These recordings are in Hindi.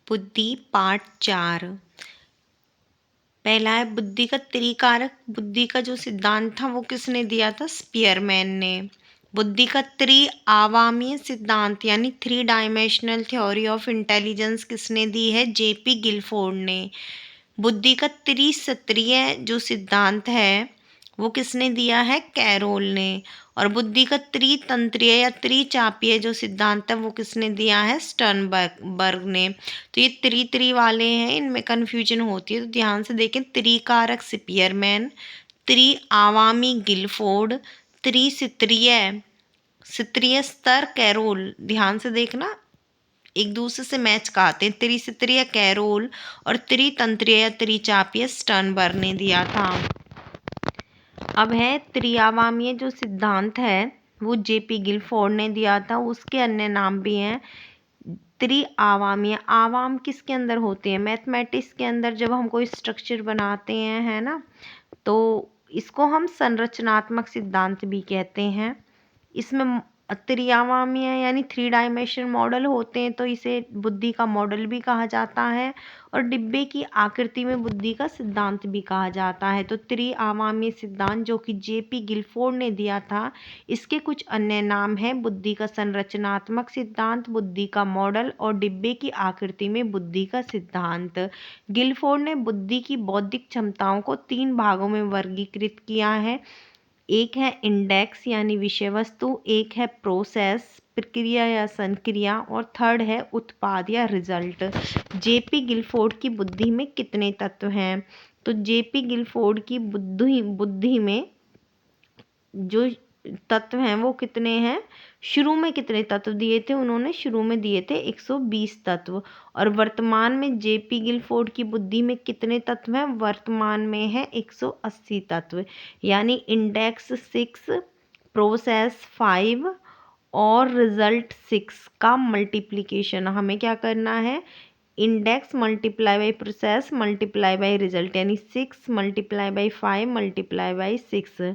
बुद्धि पार्ट 4। पहला है बुद्धि का त्रिकारक। बुद्धि का जो सिद्धांत था वो किसने दिया था? स्पीयरमैन ने। बुद्धि का त्रिआयामी सिद्धांत यानी 3 डायमेंशनल थ्योरी ऑफ इंटेलिजेंस किसने दी है? जेपी गिलफोर्ड ने। बुद्धि का त्रिस्तरीय जो सिद्धांत है वो किसने दिया है? कैरोल ने। और बुद्धि का त्रितंत्रीय या त्रिचापीय जो सिद्धांत है वो किसने दिया है? स्टर्नबर्ग ने। तो ये त्रि वाले हैं, इनमें कन्फ्यूजन होती है, तो ध्यान से देखें। त्रिकारक स्पीयरमैन, त्रिआयामी गिलफोर्ड, त्रिस्तरीय स्तर कैरोल। ध्यान से देखना, एक दूसरे से मैच कहते हैं। त्रिस्तरीय कैरोल और त्रितंत्रीय या त्रिचापीय स्टर्नबर्ग ने दिया था। अब है त्रिआयामी जो सिद्धांत है वो जेपी गिलफोर्ड ने दिया था। उसके अन्य नाम भी हैं त्रिआयामी। आयाम किसके अंदर होते हैं? मैथमेटिक्स के अंदर जब हम कोई स्ट्रक्चर बनाते हैं, है ना, तो इसको हम संरचनात्मक सिद्धांत भी कहते हैं। इसमें त्रिआयामी यानी 3 डायमेंशन मॉडल होते हैं, तो इसे बुद्धि का मॉडल भी कहा जाता है और डिब्बे की आकृति में बुद्धि का सिद्धांत भी कहा जाता है। तो त्रिआयामी सिद्धांत जो कि जेपी गिलफोर्ड ने दिया था, इसके कुछ अन्य नाम हैं बुद्धि का संरचनात्मक सिद्धांत, बुद्धि का मॉडल और डिब्बे की आकृति में बुद्धि का सिद्धांत। गिलफोर्ड ने बुद्धि की बौद्धिक क्षमताओं को 3 भागों में वर्गीकृत किया है। एक है इंडेक्स यानी विषय वस्तु, एक है प्रोसेस प्रक्रिया या संक्रिया, और थर्ड है उत्पाद या रिजल्ट। जेपी गिलफोर्ड की बुद्धि में कितने तत्व हैं? तो जेपी गिलफोर्ड की बुद्धि में जो तत्व हैं वो कितने हैं? शुरू में कितने तत्व दिए थे? उन्होंने शुरू में दिए थे 120 तत्व। और वर्तमान में जेपी गिलफोर्ड की बुद्धि में कितने तत्व हैं? वर्तमान में है 180 तत्व। यानी इंडेक्स 6, प्रोसेस 5 और रिजल्ट 6 का मल्टीप्लिकेशन हमें क्या करना है? Index multiply by process multiply by result, यानी 6 मल्टीप्लाई बाई 5 मल्टीप्लाई बाई 6,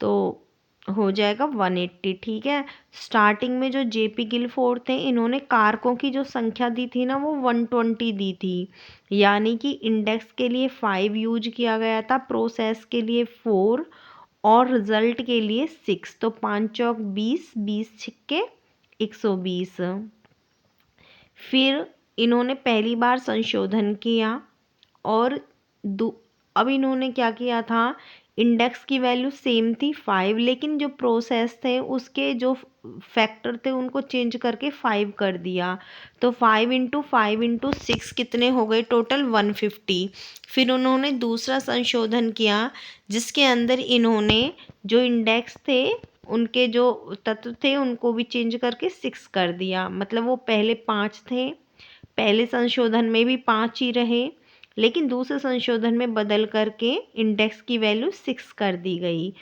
तो हो जाएगा 180। ठीक है। स्टार्टिंग में जो जेपी गिलफोर्ड थे, इन्होंने कारकों की जो संख्या दी थी ना वो 120 दी थी। यानी कि इंडेक्स के लिए 5 यूज किया गया था, प्रोसेस के लिए 4 और रिजल्ट के लिए 6। तो 5 चौक 20, 20 छिक्के 120। फिर इन्होंने पहली बार संशोधन किया और अब इन्होंने क्या किया था? इंडेक्स की वैल्यू सेम थी 5, लेकिन जो प्रोसेस थे उसके जो फैक्टर थे उनको चेंज करके 5 कर दिया। तो 5 इंटू 5 इंटू 6 कितने हो गए? टोटल 150। फिर उन्होंने दूसरा संशोधन किया जिसके अंदर इन्होंने जो इंडेक्स थे उनके जो तत्व थे उनको भी चेंज करके 6 कर दिया। मतलब वो पहले 5 थे, पहले संशोधन में भी 5 ही रहे, लेकिन दूसरे संशोधन में बदल करके इंडेक्स की वैल्यू 6 कर दी गई।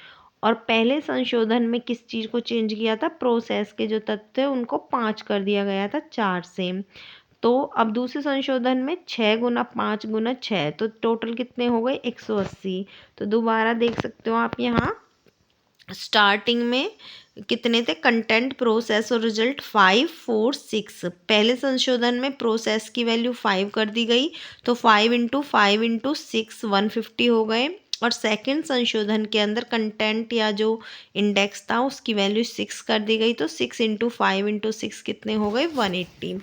और पहले संशोधन में किस चीज़ को चेंज किया था? प्रोसेस के जो तत्व थे उनको 5 कर दिया गया था 4 से। तो अब दूसरे संशोधन में 6 गुना 5 गुना 6, तो टोटल कितने हो गए? 180। तो दोबारा देख सकते हो आप यहाँ स्टार्टिंग में कितने थे? कंटेंट, प्रोसेस और रिजल्ट 5, 4, 6। पहले संशोधन में प्रोसेस की वैल्यू 5 कर दी गई, तो 5 इंटू 5 इंटू 6 150 हो गए। और सेकंड संशोधन के अंदर कंटेंट या जो इंडेक्स था उसकी वैल्यू 6 कर दी गई, तो 6 इंटू 5 इंटू 6 कितने हो गए? 180।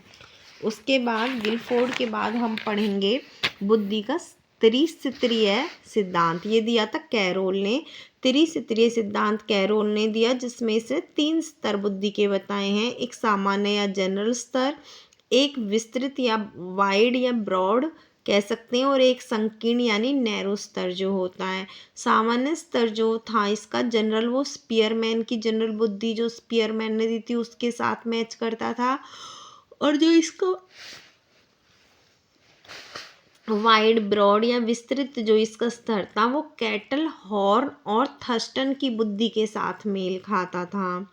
उसके बाद गिलफोर्ड के बाद हम पढ़ेंगे बुद्धि का त्रिस्तरीय सिद्धांत। ये दिया था कैरोल ने। त्रिस्तरीय सिद्धांत कैरोल ने दिया, जिसमें से 3 स्तर बुद्धि के बताए हैं। एक सामान्य या जनरल स्तर, एक विस्तृत या वाइड या ब्रॉड कह सकते हैं, और एक संकीर्ण यानी नैरो स्तर जो होता है। सामान्य स्तर जो था इसका जनरल, वो स्पीयरमैन की जनरल बुद्धि जो स्पीयरमैन ने दी थी उसके साथ मैच करता था। और जो इसका वाइड, ब्रॉड या विस्तृत जो इसका स्तर था वो कैटल, हॉर्न और थर्स्टन की बुद्धि के साथ मेल खाता था।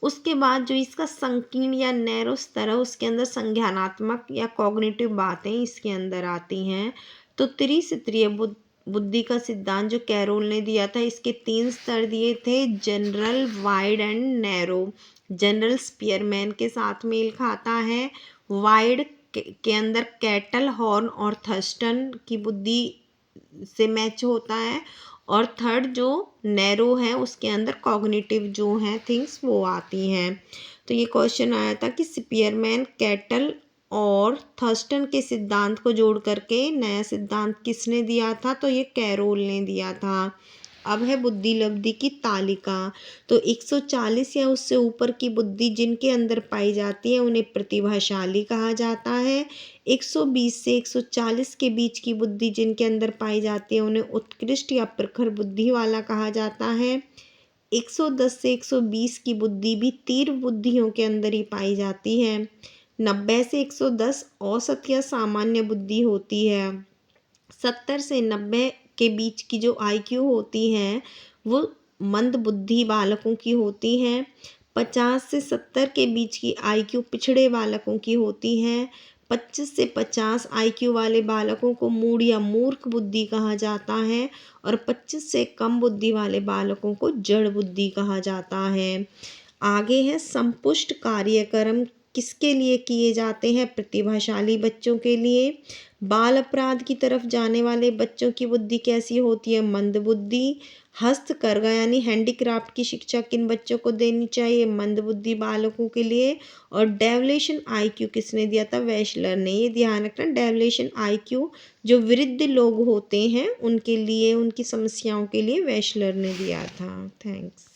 उसके बाद जो इसका संकीर्ण या नैरो स्तर है उसके अंदर संज्ञानात्मक या कॉग्निटिव बातें इसके अंदर आती हैं। तो त्रिस्तरीय बुद्धि का सिद्धांत जो कैरोल ने दिया था, इसके 3 स्तर दिए थे, general, wide and narrow. General Spearman के साथ मेल खाता है, वाइड के अंदर कैटल, हॉर्न और थर्स्टन की बुद्धि से मैच होता है, और थर्ड जो नैरो है उसके अंदर कॉग्निटिव जो हैं थिंग्स वो आती हैं। तो ये क्वेश्चन आया था कि स्पीयरमैन, कैटल और थर्स्टन के सिद्धांत को जोड़ करके नया सिद्धांत किसने दिया था, तो ये कैरोल ने दिया था। अब है बुद्धि लब्धि की तालिका। तो 140 या उससे ऊपर की बुद्धि जिनके अंदर पाई जाती है उन्हें प्रतिभाशाली कहा जाता है। 120 से 140 के बीच की बुद्धि जिनके अंदर पाई जाती है उन्हें उत्कृष्ट या प्रखर बुद्धि वाला कहा जाता है। 110 से 120 की बुद्धि भी तीव्र बुद्धियों के अंदर ही पाई जाती है। 90 से 110 औसत या सामान्य बुद्धि होती है। 70 से 90 के बीच की जो IQ होती हैं वो मंद बुद्धि बालकों की होती हैं। 50 से 70 के बीच की IQ पिछड़े बालकों की होती हैं। 25 से 50 IQ वाले बालकों को मूढ़ या मूर्ख बुद्धि कहा जाता है, और 25 से कम बुद्धि वाले बालकों को जड़ बुद्धि कहा जाता है। आगे है संपुष्ट कार्यक्रम किसके लिए किए जाते हैं, प्रतिभाशाली बच्चों के लिए। बाल अपराध की तरफ जाने वाले बच्चों की बुद्धि कैसी होती है, मंद बुद्धि। हस्तकरघा यानी हैंडीक्राफ्ट की शिक्षा किन बच्चों को देनी चाहिए, मंद बुद्धि बालकों के लिए। और डेवलेशन IQ किसने दिया था, वेशलर ने। ये ध्यान रखना, डेवलेशन IQ जो वृद्ध लोग होते हैं उनके लिए, उनकी समस्याओं के लिए वेशलर ने दिया था। थैंक्स।